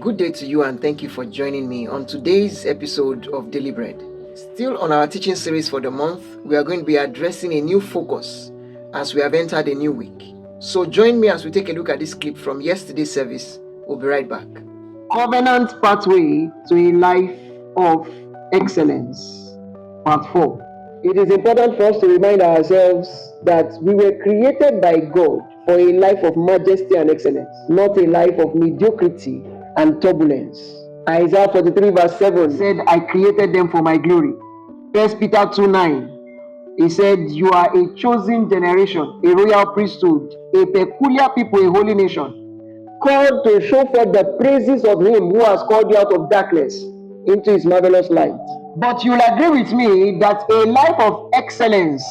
Good day to you and thank you for joining me on today's episode of Daily Bread. Still on our teaching series for the month, we are going to be addressing a new focus as we have entered a new week. So join me as we take a look at this clip from yesterday's service. We'll be right back. Covenant Pathway to a Life of Excellence, Part 4. It is important for us to remind ourselves that we were created by God for a life of majesty and excellence, not a life of mediocrity and turbulence. Isaiah 43 verse 7 said, I created them for my glory. 1 Peter 2:9, he said, you are a chosen generation, a royal priesthood, a peculiar people, a holy nation, called to show forth the praises of him who has called you out of darkness into his marvelous light. But you'll agree with me that a life of excellence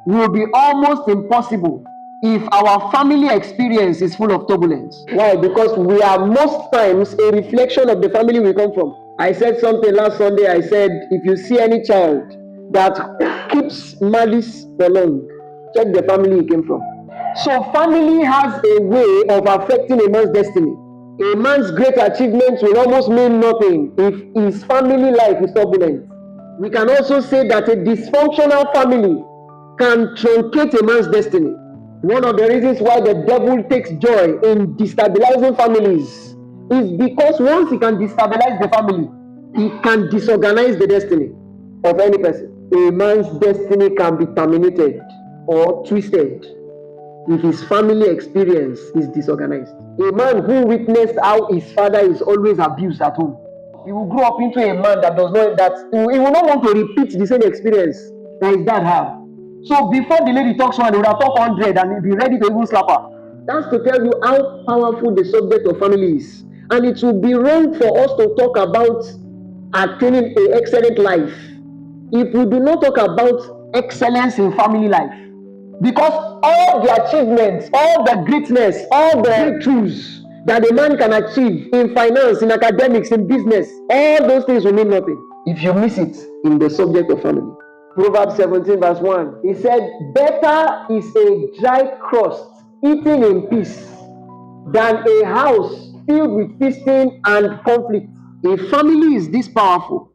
will be almost impossible if our family experience is full of turbulence. Why? Because we are most times a reflection of the family we come from. I said something last Sunday. I said, if you see any child that keeps malice for long, check the family he came from. So family has a way of affecting a man's destiny. A man's great achievements will almost mean nothing if his family life is turbulent. We can also say that a dysfunctional family can truncate a man's destiny. One of the reasons why the devil takes joy in destabilizing families is because once he can destabilize the family, he can disorganize the destiny of any person. A man's destiny can be terminated or twisted if his family experience is disorganized. A man who witnessed how his father is always abused at home, he will grow up into a man that he will not want to repeat the same experience that his dad had. So before the lady talks one, he would have talked 100 and he'll be ready to even slap her. That's to tell you how powerful the subject of family is. And it will be wrong for us to talk about attaining an excellent life if we do not talk about excellence in family life. Because all the achievements, all the greatness, all the breakthroughs that a man can achieve in finance, in academics, in business, all those things will mean nothing if you miss it in the subject of family. Proverbs 17 verse 1, he said, better is a dry crust eaten in peace than a house filled with feasting and conflict. If family is this powerful,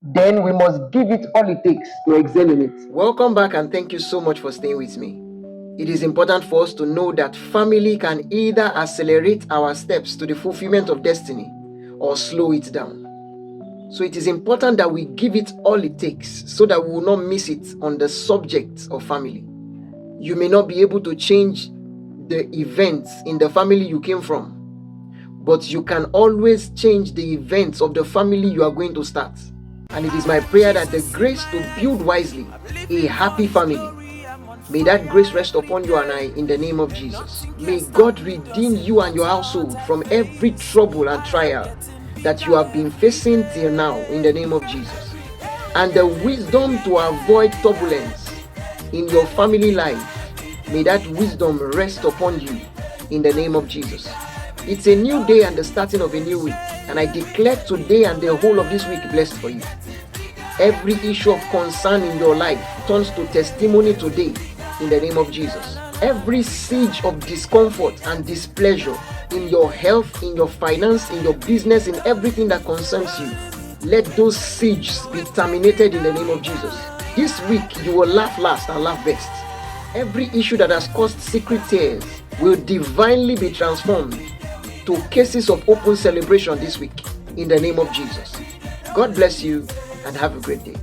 then we must give it all it takes to excel in it. Welcome back and thank you so much for staying with me. It is important for us to know that family can either accelerate our steps to the fulfillment of destiny or slow it down. So it is important that we give it all it takes so that we will not miss it on the subject of family. You may not be able to change the events in the family you came from, but you can always change the events of the family you are going to start. And it is my prayer that the grace to build wisely a happy family, may that grace rest upon you and I in the name of Jesus. May God redeem you and your household from every trouble and trial that you have been facing till now in the name of Jesus. And the wisdom to avoid turbulence in your family life, may that wisdom rest upon you in the name of Jesus. It's a new day and the starting of a new week, and I declare today and the whole of this week blessed for you. Every issue of concern in your life turns to testimony today in the name of Jesus. Every siege of discomfort and displeasure in your health, in your finance, in your business, in everything that concerns you, let those sieges be terminated in the name of Jesus. This week you will laugh last and laugh best. Every issue that has caused secret tears will divinely be transformed to cases of open celebration this week in the name of Jesus. God bless you and have a great day.